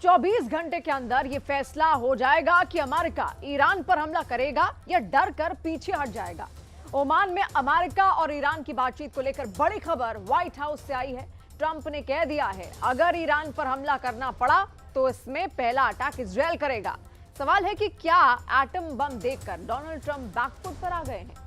24 घंटे के अंदर यह फैसला हो जाएगा कि अमेरिका ईरान पर हमला करेगा या डर कर पीछे हट जाएगा। ओमान में अमेरिका और ईरान की बातचीत को लेकर बड़ी खबर व्हाइट हाउस से आई है। ट्रंप ने कह दिया है अगर ईरान पर हमला करना पड़ा तो इसमें पहला अटैक इजरायल करेगा। सवाल है कि क्या एटम बम देखकर डोनाल्ड ट्रंप बैकफुट पर आ गए हैं?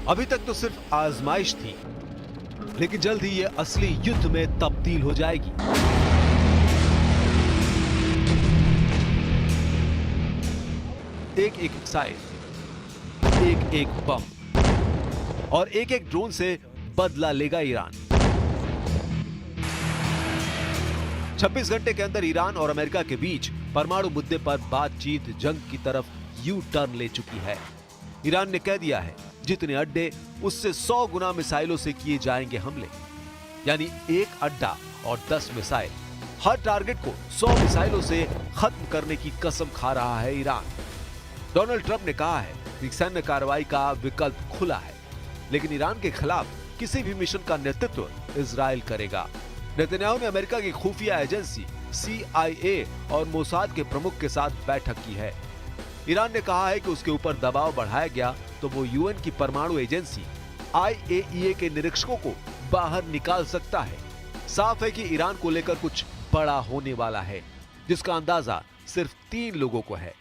अभी तक तो सिर्फ आजमाइश थी, लेकिन जल्द ही ये असली युद्ध में तब्दील हो जाएगी। एक एक मिसाइल, एक एक बम और एक एक ड्रोन से बदला लेगा ईरान। 26 घंटे के अंदर ईरान और अमेरिका के बीच परमाणु मुद्दे पर बातचीत जंग की तरफ यू टर्न ले चुकी है। ईरान ने कह दिया है जितने अड्डे उससे 100 गुना मिसाइलों से किए जाएंगे हमले, यानी एक अड्डा और 10 मिसाइल। हर टारगेट को 100 मिसाइलों से खत्म करने की कसम खा रहा है ईरान। डोनाल्ड ट्रंप ने कहा है कि सैन्य कार्रवाई का विकल्प खुला है, लेकिन ईरान के खिलाफ किसी भी मिशन का नेतृत्व इजराइल करेगा। नेतन्याहू ने अमेरिका की खुफिया एजेंसी CIA और मोसाद के प्रमुख के साथ बैठक की है। ईरान ने कहा है कि उसके ऊपर दबाव बढ़ाया गया तो वो UN की परमाणु एजेंसी IAEA के निरीक्षकों को बाहर निकाल सकता है। साफ है कि ईरान को लेकर कुछ बड़ा होने वाला है, जिसका अंदाजा सिर्फ 3 लोगों को है,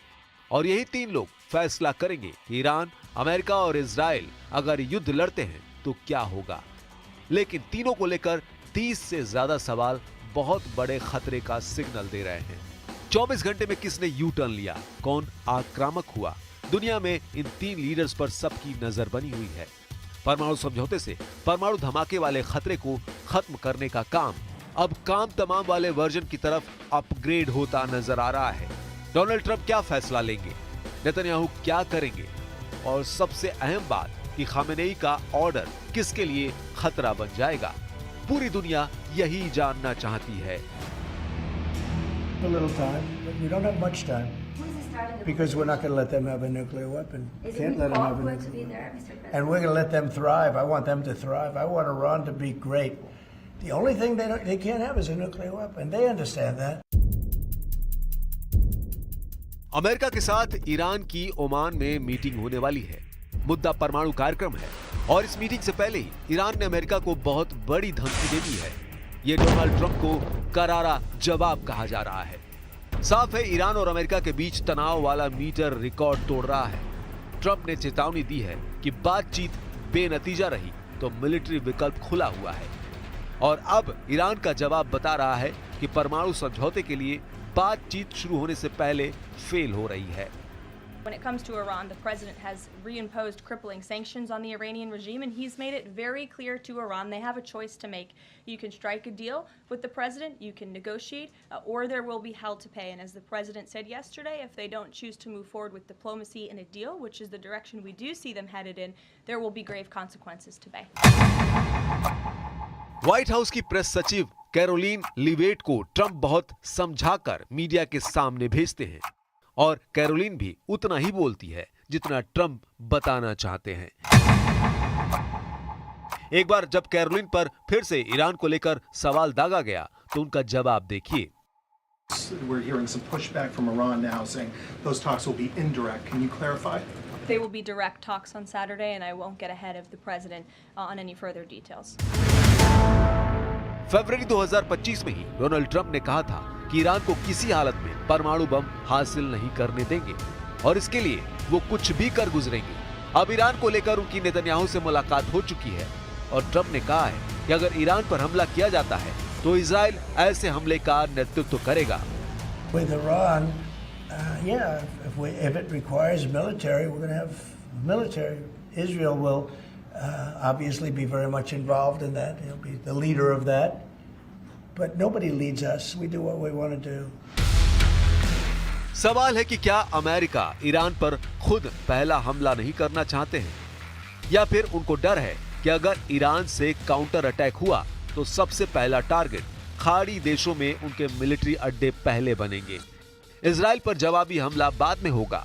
और यही 3 लोग फैसला करेंगे कि ईरान, अमेरिका और इजराइल अगर युद्ध लड़ते हैं तो क्या होगा। लेकिन तीनों को लेकर 30 से ज्यादा सवाल बहुत बड़े खतरे का सिग्नल दे रहे हैं। 24 घंटे में किसने यू टर्न लिया, कौन आक्रामक हुआ, दुनिया में इन 3 लीडर्स पर सबकी नजर बनी हुई है। परमाणु समझौते से परमाणु धमाके वाले खतरे को खत्म करने का काम अब काम तमाम वाले वर्जन की तरफ अपग्रेड होता नजर आ रहा है। डोनाल्ड ट्रंप क्या फैसला लेंगे, नेतन्याहू क्या करेंगे, और सबसे अहम बात कि खामेनेई का ऑर्डर किसके लिए खतरा बन जाएगा, पूरी दुनिया यही जानना चाहती है। A little time, but we don't have much time because we're not going to let them have a nuclear weapon. Can't let them have a nuclear weapon. And we're going to let them thrive. I want them to thrive. I want Iran to be great. The only thing they can't have is a nuclear weapon. They understand that. America के साथ Iran की Oman में meeting होने वाली है। मुद्दा परमाणु कार्यक्रम है, और इस मीटिंग से पहले ही ईरान ने अमेरिका को बहुत बड़ी धमकी दे दी है। ये डोनाल्ड ट्रंप को करारा जवाब कहा जा रहा है। साफ है ईरान और अमेरिका के बीच तनाव वाला मीटर रिकॉर्ड तोड़ रहा है। ट्रंप ने चेतावनी दी है कि बातचीत बेनतीजा रही तो मिलिट्री विकल्प खुला हुआ है, और अब ईरान का जवाब बता रहा है कि परमाणु समझौते के लिए बातचीत शुरू होने से पहले फेल हो रही है। When it comes to Iran, the president has reimposed crippling sanctions on the Iranian regime, and he's made it very clear to Iran they have a choice to make. You can strike a deal with the president, you can negotiate, or there will be hell to pay. And as the president said yesterday, if they don't choose to move forward with diplomacy and a deal, which is the direction we do see them headed in, there will be grave consequences to pay. White house की press सचिव Caroline Livet को Trump बहुत समझाकर media के सामने भेजते हैं, और कैरोलिन भी उतना ही बोलती है जितना ट्रंप बताना चाहते हैं। एक बार जब कैरोलिन पर फिर से ईरान को लेकर सवाल दागा गया तो उनका जवाब देखिए। We're hearing some pushback from Iran now saying those talks will be indirect. Can you clarify? They will be direct talks on Saturday, and I won't get ahead of the president on any further details. फरवरी 2025 में ही Donald Trump ने कहा था कि Iran को किसी हालत में परमाणु बम हासिल नहीं करने देंगे, और इसके लिए वो कुछ भी कर गुजरेंगे। अब ईरान को लेकर उनकी नेतन्याहू से मुलाकात हो चुकी है, और ट्रंप ने कहा है कि अगर ईरान पर हमला किया जाता है तो इजराइल ऐसे हमले का नेतृत्व करेगा। With Iran, if it requires military, we're going to have military. Israel will obviously be very much involved in that. He'll be the leader of that. but nobody leads us. We do what we want to do. सवाल है कि क्या America Iran पर खुद पहला हमला नहीं करना चाहते हैं, या फिर उनको डर है कि अगर ईरान से काउंटर अटैक हुआ तो सबसे पहला टारगेट खाड़ी देशों में उनके मिलिट्री अड्डे पहले बनेंगे। इजराइल पर जवाबी हमला बाद में होगा।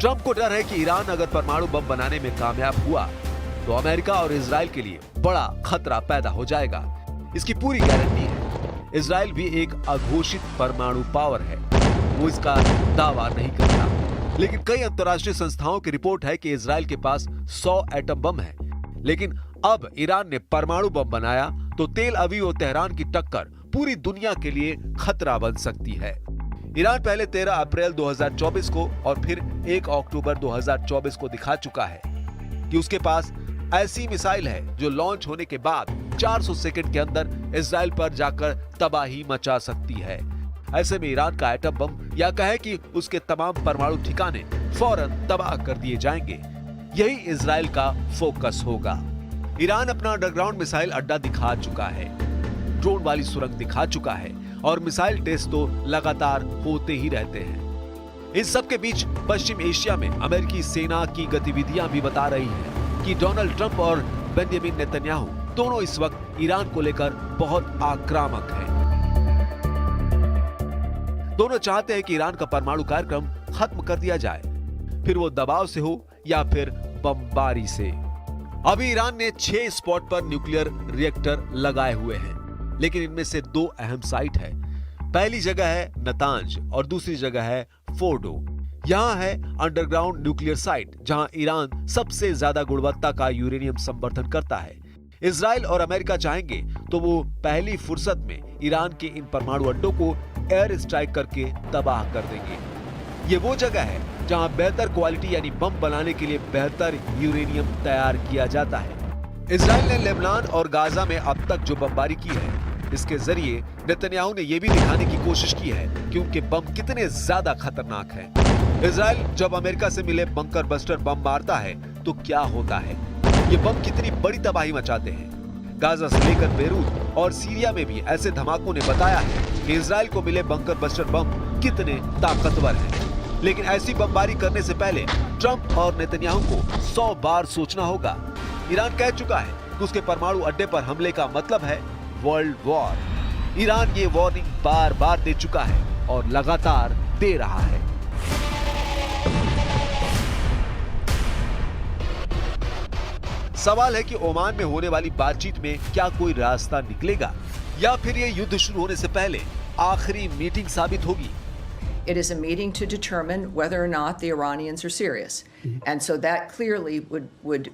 ट्रंप को डर है कि ईरान अगर परमाणु बम बनाने में कामयाब हुआ तो अमेरिका और इजराइल के लिए बड़ा खतरा पैदा हो जाएगा। इसकी पूरी गारंटी है। इजराइल भी एक अघोषित परमाणु पावर है, वो इसका दावा नहीं करता, लेकिन कई अंतर्राष्ट्रीय संस्थाओं की रिपोर्ट है कि इजराइल के पास 100 एटम बम है। लेकिन अब ईरान ने परमाणु बम बनाया तो तेल अवीव और तेहरान की टक्कर पूरी दुनिया के लिए खतरा बन सकती है। ईरान पहले 13 अप्रैल 2024 को और फिर 1 अक्टूबर 2024 को दिखा चुका है कि उसके पास ऐसी मिसाइल है जो लॉन्च होने के बाद 400 सेकंड के अंदर इजराइल पर जाकर तबाही मचा सकती है। ऐसे में ईरान का एटम बम या कहे कि उसके तमाम परमाणु ठिकाने फौरन तबाह कर दिए जाएंगे। यही इजराइल का फोकस होगा। ईरान अपना अंडरग्राउंड मिसाइल अड्डा दिखा चुका है, ड्रोन वाली सुरंग दिखा चुका है और मिसाइल टेस्ट तो लगातार होते ही रहते हैं। इस सब के बीच पश्चिम एशिया में अमेरिकी सेना की गतिविधियां भी बता रही हैं कि डोनाल्ड ट्रंप और बेंजामिन नेतन्याहू दोनों इस वक्त ईरान को लेकर बहुत आक्रामक हैं। दोनों चाहते हैं कि ईरान का परमाणु कार्यक्रम खत्म कर दिया जाए, फिर वो दबाव से हो या फिर बमबारी से। अभी ईरान ने 6 स्पॉट पर न्यूक्लियर रिएक्टर लगाए हुए हैं, लेकिन इनमें से 2 अहम साइट है। पहली जगह है नतांज और दूसरी जगह है फोर्डो। यहाँ है अंडरग्राउंड न्यूक्लियर साइट जहाँ ईरान सबसे ज्यादा गुणवत्ता का यूरेनियम संवर्धन करता है। इजराइल और अमेरिका चाहेंगे तो वो पहली फुर्सत में ईरान के इन परमाणु अड्डों को एयर स्ट्राइक करके तबाह कर देंगे। ये वो जगह है जहाँ बेहतर क्वालिटी यानी बम बनाने के लिए बेहतर यूरेनियम तैयार किया जाता है। इजराइल ने लेबनान और गाजा में अब तक जो बमबारी की है, इसके जरिए नेतन्याहू ने यह भी दिखाने की कोशिश की है कि उनके बम कितने ज्यादा खतरनाक हैं। इजराइल जब अमेरिका से मिले बंकर बस्टर बम मारता है तो क्या होता है, ये बम कितनी बड़ी तबाही मचाते हैं। गाजा से लेकर बेरूत और सीरिया में भी ऐसे धमाकों ने बताया है कि इजराइल को मिले बंकर बस्टर बम कितने ताकतवर हैं। लेकिन ऐसी बमबारी करने से पहले ट्रंप और नेतन्याहू को 100 बार सोचना होगा। ईरान कह चुका है कि उसके परमाणु अड्डे पर हमले का मतलब है वर्ल्ड वॉर। ईरान ये वार्निंग बार बार दे चुका है और लगातार दे रहा है। सवाल है कि ओमान में होने वाली बातचीत में क्या कोई रास्ता निकलेगा या फिर ये युद्ध शुरू होने से पहले आखिरी मीटिंग साबित होगी। It is a meeting to determine whether or not the Iranians are serious. And so that clearly would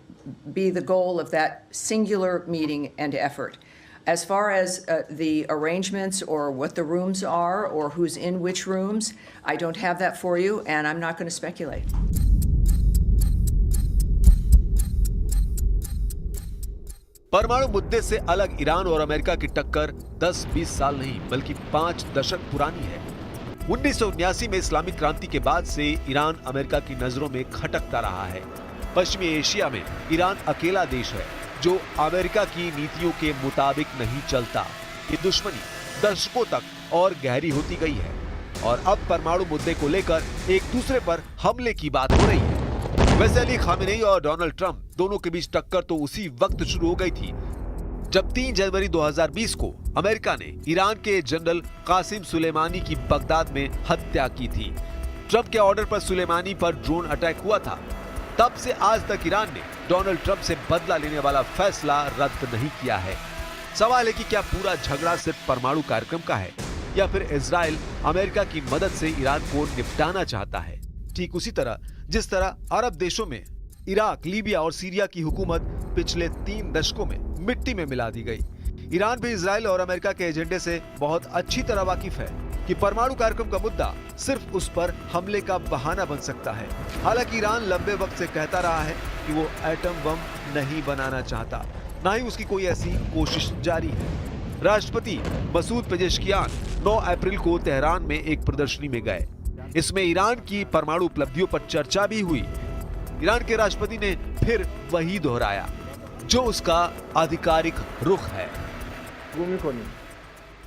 be the goal of that singular meeting and effort. As far as the arrangements or what the rooms are or who's in which rooms, I don't have that for you and I'm not going to speculate. परमाणु मुद्दे से अलग Iran और America की टक्कर 10-20 साल नहीं बल्कि 5 दशक पुरानी है। 1979 में इस्लामिक क्रांति के बाद से ईरान अमेरिका की नजरों में खटकता रहा है। पश्चिमी एशिया में ईरान अकेला देश है जो अमेरिका की नीतियों के मुताबिक नहीं चलता। ये दुश्मनी दशकों तक और गहरी होती गई है और अब परमाणु मुद्दे को लेकर एक दूसरे पर हमले की बात हो रही है। वैसे अली खामेनेई और डोनाल्ड ट्रंप दोनों के बीच टक्कर तो उसी वक्त शुरू हो गई थी जब 3 जनवरी 2020 को अमेरिका ने ईरान के जनरल कासिम सुलेमानी की बगदाद में हत्या की थी। ट्रंप के ऑर्डर पर सुलेमानी पर ड्रोन अटैक हुआ था। तब से आज तक ईरान ने डोनाल्ड ट्रंप से बदला लेने वाला फैसला रद्द नहीं किया है। सवाल है कि क्या पूरा झगड़ा सिर्फ परमाणु कार्यक्रम का है या फिर इजराइल अमेरिका की मदद से ईरान को निपटाना चाहता है। ठीक उसी तरह जिस तरह अरब देशों में इराक, लीबिया और सीरिया की हुकूमत पिछले 3 दशकों में मिट्टी में मिला दी गई। ईरान भी इजराइल और अमेरिका के एजेंडे से बहुत अच्छी तरह वाकिफ है। कि परमाणु कार्यक्रम का मुद्दा सिर्फ उस पर हमले का बहाना बन सकता है। हालांकि ईरान लंबे वक्त से कहता रहा है कि वो एटम बम नहीं बनाना चाहता, ना ही उसकी कोई ऐसी कोशिश जारी है। राष्ट्रपति मसूद पेजेश्कियान 9 अप्रैल को तेहरान में एक प्रदर्शनी में गए। इसमें ईरान की परमाणु उपलब्धियों पर चर्चा भी हुई। ईरान के राष्ट्रपति ने फिर वही दोहराया जो उसका आधिकारिक रुख है।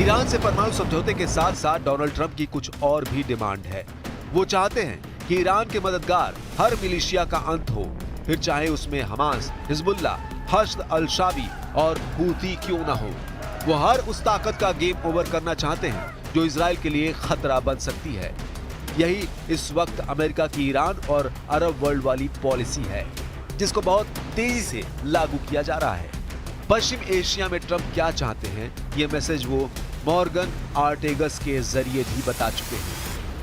ईरान से परमाणु समझौते के साथ साथ डोनाल्ड ट्रंप की कुछ और भी डिमांड है। वो चाहते हैं कि ईरान के मददगार हर मिलिशिया का अंत हो, फिर चाहे उसमें हमास, हिजबुल्ला, हश्द अल शाबी और हूती क्यों न हो। वो हर उस ताकत का गेम ओवर करना चाहते हैं जो इजराइल के लिए खतरा बन सकती है। यही इस वक्त अमेरिका की ईरान और अरब वर्ल्ड वाली पॉलिसी है, जिसको बहुत तेजी से लागू किया जा रहा है। पश्चिम एशिया में ट्रंप क्या चाहते हैं, ये मैसेज वो मॉर्गन आर्टेगस के जरिए भी बता चुके हैं।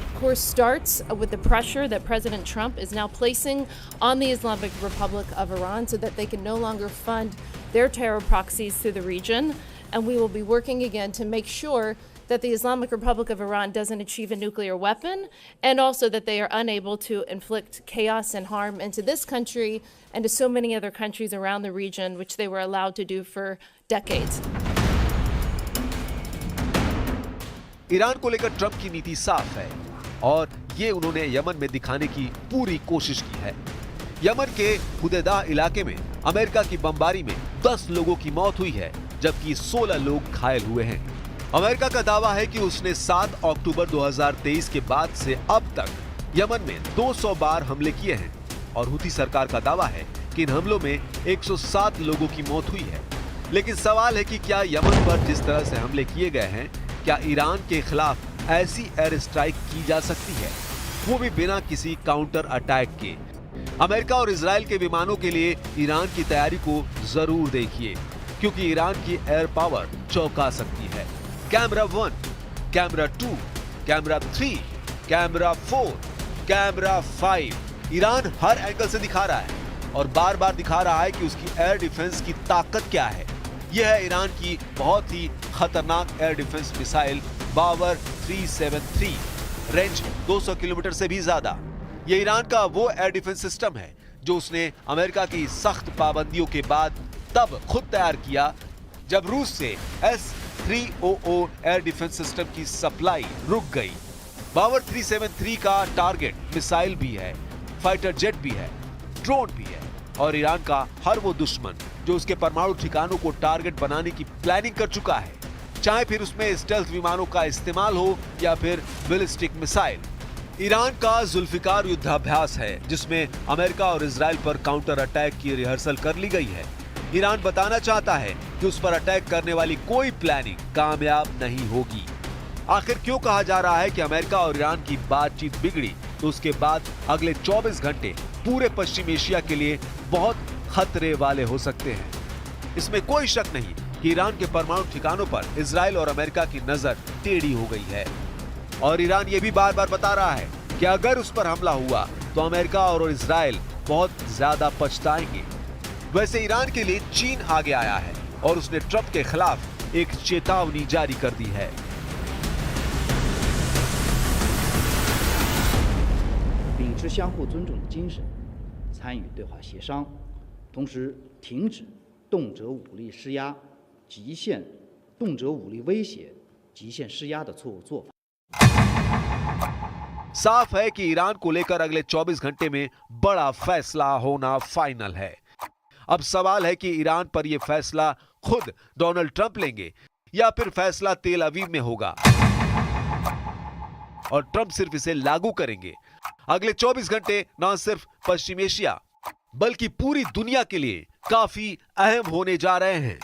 Of course, starts with the pressure that President Trump is now placing on the Islamic Republic of Iran so that they can no longer fund their terror proxies through the region. And we will be working again to make sure that the Islamic Republic of Iran doesn't achieve a nuclear weapon, and also that they are unable to inflict chaos and harm into this country and to so many other countries around the region, which they were allowed to do for decades. Iran को लेकर Trump की नीति साफ है और ये उन्होंने Yemen में दिखाने की पूरी कोशिश की है। यमन के हुदैदा इलाके में अमेरिका की बमबारी में 10 लोगों की मौत हुई है, जबकि 16 लोग घायल हुए हैं। अमेरिका का दावा है कि उसने 7 अक्टूबर 2023 के बाद से अब तक यमन में 200 बार हमले किए हैं और हुती सरकार का दावा है कि इन हमलों में 107 लोगों की मौत हुई है। लेकिन सवाल है कि क्या यमन पर जिस तरह से हमले किए गए हैं, क्या ईरान के खिलाफ ऐसी एयर स्ट्राइक की जा सकती है, वो भी बिना किसी काउंटर अटैक के। अमेरिका और इजराइल के विमानों के लिए ईरान की तैयारी को जरूर देखिए, क्योंकि ईरान की एयर पावर चौंका सकती है। Camera 1, camera 2, camera 3, camera 4, camera 5, Iran हर एंगल से दिखा रहा है और बार बार दिखा रहा है कि उसकी एयर डिफेंस की ताकत क्या है। यह है ईरान की बहुत ही खतरनाक एयर डिफेंस मिसाइल बावर 373, रेंज 200 किलोमीटर से भी ज्यादा। यह ईरान का वो एयर डिफेंस सिस्टम है जो उसने अमेरिका की सख्त पाबंदियों के बाद तब खुद तैयार किया जब रूस से S-300 एयर डिफेंस सिस्टम की सप्लाई रुक गई। बावर 373 का टारगेट मिसाइल भी है, फाइटर जेट भी है, ड्रोन भी है और ईरान का हर वो दुश्मन जो उसके परमाणु ठिकानों को टारगेट बनाने की प्लानिंग कर चुका है, चाहे फिर उसमें स्टेल्थ विमानों का इस्तेमाल हो या फिर बैलिस्टिक मिसाइल। ईरान का जुल्फिकार युद्धाभ्यास है जिसमें अमेरिका और इजराइल पर काउंटर अटैक की रिहर्सल कर ली गई है। ईरान बताना चाहता है कि उस पर अटैक करने वाली कोई प्लानिंग कामयाब नहीं होगी। आखिर क्यों कहा जा रहा है कि अमेरिका और ईरान की बातचीत बिगड़ी तो उसके बाद अगले 24 घंटे पूरे पश्चिम एशिया के लिए बहुत खतरे वाले हो सकते हैं। इसमें कोई शक नहीं कि ईरान के परमाणु ठिकानों पर इजराइल और अमेरिका की नजर टेढ़ी हो गई है और ईरान ये भी बार बार बता रहा है कि अगर उस पर हमला हुआ तो अमेरिका और इजराइल बहुत ज्यादा पछताएंगे। वैसे ईरान के लिए चीन आगे आया है और उसने ट्रंप के खिलाफ एक चेतावनी जारी कर दी है। 秉持相互尊重的精神，参与对话协商，同时停止动辄武力施压、极限动辄武力威胁、极限施压的错误做法。 साफ है कि ईरान को लेकर अगले 24 घंटे में बड़ा फैसला होना फाइनल है। अब सवाल है कि ईरान पर यह फैसला खुद डोनाल्ड ट्रंप लेंगे या फिर फैसला तेल अवीव में होगा और ट्रंप सिर्फ इसे लागू करेंगे। अगले 24 घंटे न सिर्फ पश्चिम एशिया बल्कि पूरी दुनिया के लिए काफी अहम होने जा रहे हैं।